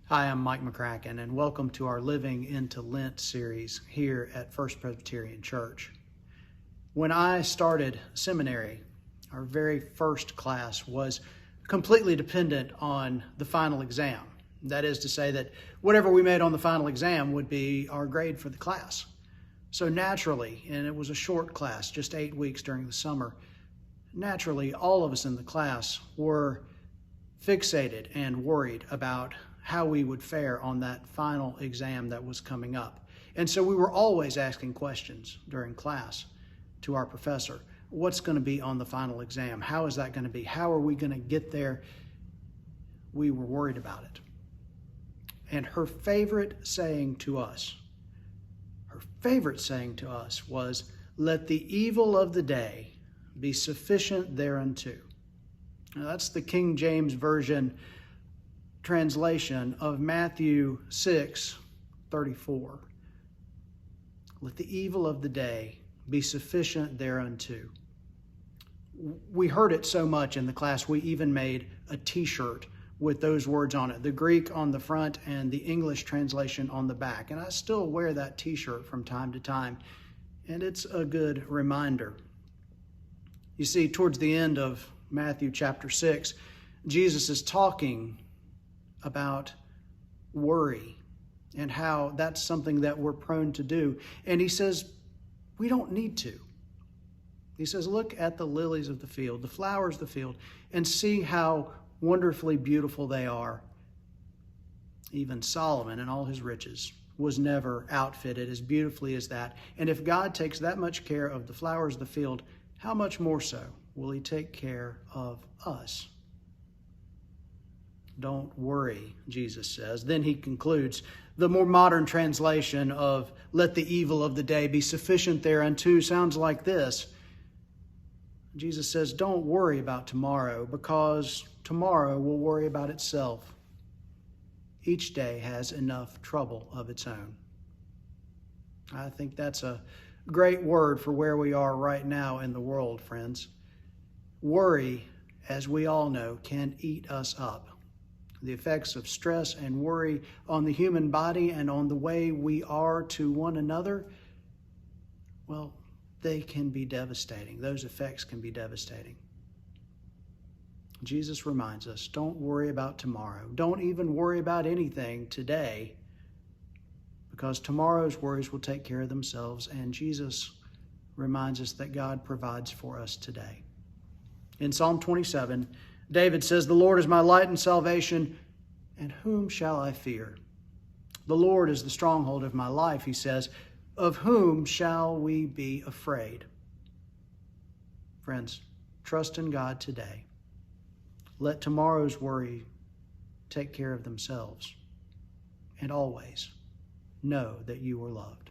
Hi, I'm Mike McCracken, and welcome to our Living into Lent series here at First Presbyterian Church. When I started seminary, our very first class was completely dependent on the final exam. That is to say that whatever we made on the final exam would be our grade for the class. So naturally, and it was a short class, just 8 weeks during the summer, naturally all of us in the class were fixated and worried about how we would fare on that final exam that was coming up. And so we were always asking questions during class to our professor. What's going to be on the final exam? How is that going to be? How are we going to get there? We were worried about it. And her favorite saying to us was, "Let the evil of the day be sufficient thereunto." Now, that's the King James Version translation of Matthew 6:34. Let the evil of the day be sufficient thereunto. We heard it so much in the class, we even made a t-shirt with those words on it, the Greek on the front and the English translation on the back. And I still wear that t-shirt from time to time, and it's a good reminder. You see, towards the end of Matthew chapter 6, Jesus is talking about worry and how that's something that we're prone to do. And he says, we don't need to. He says, look at the lilies of the field, the flowers of the field, and see how wonderfully beautiful they are. Even Solomon in all his riches was never outfitted as beautifully as that. And if God takes that much care of the flowers of the field, how much more so will he take care of us? Don't worry, Jesus says. Then he concludes. The more modern translation of "let the evil of the day be sufficient thereunto" sounds like this. Jesus says, don't worry about tomorrow, because tomorrow will worry about itself. Each day has enough trouble of its own. I think that's a great word for where we are right now in the world, friends. Worry, as we all know, can eat us up. The effects of stress and worry on the human body and on the way we are to one another, well, they can be devastating. Those effects can be devastating. Jesus reminds us, don't worry about tomorrow. Don't even worry about anything today, because tomorrow's worries will take care of themselves, and Jesus reminds us that God provides for us today. In Psalm 27, David says, "The Lord is my light and salvation, and whom shall I fear? The Lord is the stronghold of my life," he says. "Of whom shall we be afraid?" Friends, trust in God today. Let tomorrow's worry take care of themselves. And always know that you are loved.